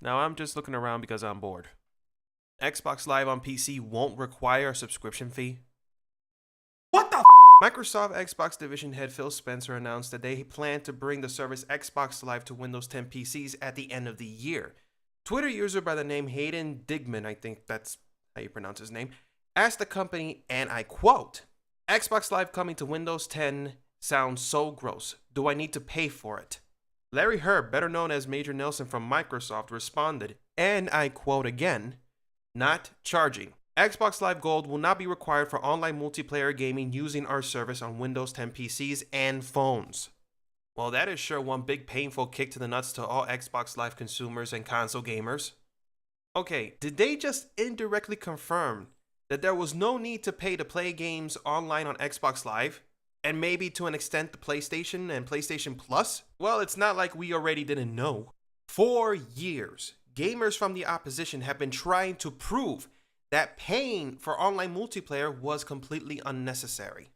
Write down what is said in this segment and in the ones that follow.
Now I'm just looking around because I'm bored. Xbox Live on PC won't require a subscription fee. What the Microsoft Xbox division head Phil Spencer announced that they plan to bring the service Xbox Live to Windows 10 PCs at the end of the year. Twitter user by the name Hayden Digman, I think that's how you pronounce his name, asked the company, and I quote, "Xbox Live coming to Windows 10 sounds so gross. Do I need to pay for it?" Larry Herb, better known as Major Nelson from Microsoft, responded, and I quote again, "Not charging. Xbox Live Gold will not be required for online multiplayer gaming using our service on Windows 10 PCs and phones." Well, that is sure one big painful kick to the nuts to all Xbox Live consumers and console gamers. Okay, did they just indirectly confirm that there was no need to pay to play games online on Xbox Live? And maybe to an extent the PlayStation and PlayStation Plus? Well, it's not like we already didn't know. For years, gamers from the opposition have been trying to prove that paying for online multiplayer was completely unnecessary.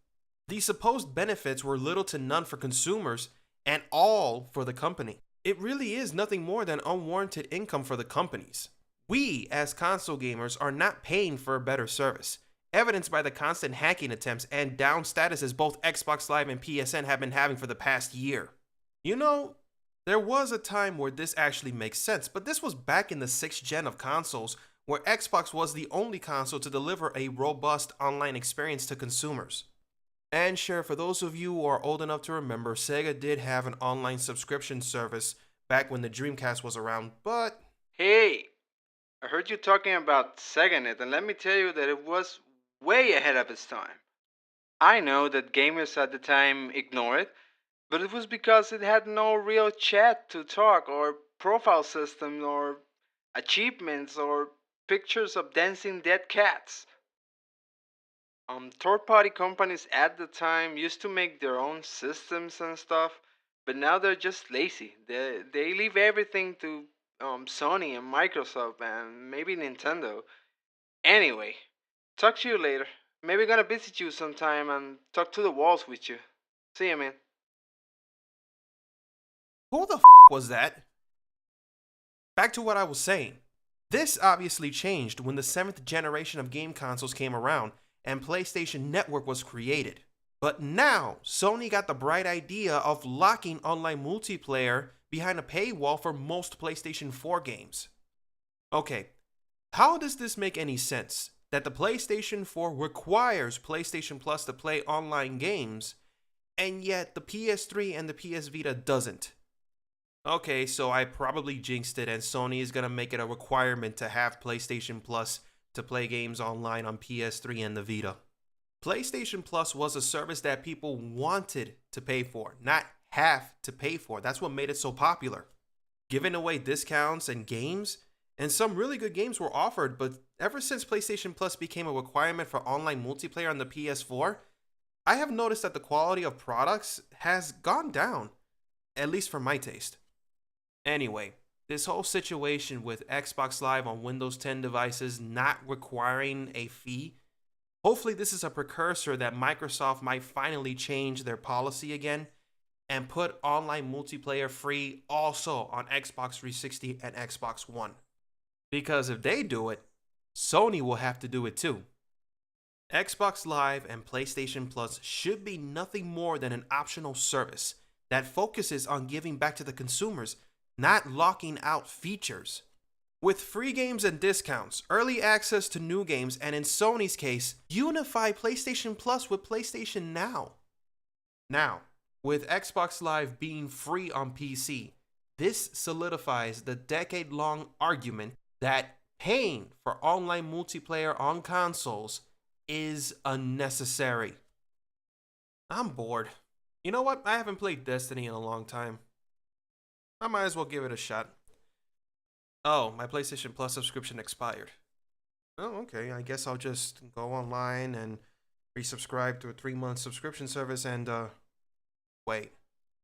The supposed benefits were little to none for consumers and all for the company. It really is nothing more than unwarranted income for the companies. We, as console gamers, are not paying for a better service, evidenced by the constant hacking attempts and down statuses both Xbox Live and PSN have been having for the past year. You know, there was a time where this actually makes sense, but this was back in the 6th gen of consoles, where Xbox was the only console to deliver a robust online experience to consumers. And sure, for those of you who are old enough to remember, Sega did have an online subscription service back when the Dreamcast was around, but Hey, I heard you talking about SegaNet, and let me tell you that it was way ahead of its time. I know that gamers at the time ignored it, but it was because it had no real chat to talk, or profile system, or achievements, or pictures of dancing dead cats. Third-party companies at the time used to make their own systems and stuff, but now they're just lazy. They leave everything to Sony and Microsoft and maybe Nintendo. Anyway, talk to you later. Maybe gonna visit you sometime and talk to the walls with you. See ya, man. who the was that? Back to what I was saying. This obviously changed when the 7th generation of game consoles came around and PlayStation Network was created. But now, Sony got the bright idea of locking online multiplayer behind a paywall for most PlayStation 4 games. Okay, how does this make any sense? That the PlayStation 4 requires PlayStation Plus to play online games, and yet the PS3 and the PS Vita doesn't. Okay, so I probably jinxed it, and Sony is gonna make it a requirement to have PlayStation Plus to play games online on PS3 and the Vita. PlayStation Plus was a service that people wanted to pay for, not have to pay for. That's what made it so popular. Giving away discounts and games, and some really good games were offered, but ever since PlayStation Plus became a requirement for online multiplayer on the PS4, I have noticed that the quality of products has gone down, at least for my taste. Anyway, this whole situation with Xbox Live on Windows 10 devices not requiring a fee, hopefully this is a precursor that Microsoft might finally change their policy again and put online multiplayer free also on Xbox 360 and Xbox One. Because if they do it, Sony will have to do it too. Xbox Live and PlayStation Plus should be nothing more than an optional service that focuses on giving back to the consumers, not locking out features. With free games and discounts, early access to new games, and in Sony's case, unify PlayStation Plus with PlayStation Now. Now, with Xbox Live being free on PC, this solidifies the decade-long argument that paying for online multiplayer on consoles is unnecessary. I'm bored. You know what? I haven't played Destiny in a long time. I might as well give it a shot. Oh, my PlayStation Plus subscription expired. Oh, okay. I guess I'll just go online and resubscribe to a 3-month subscription service and, wait.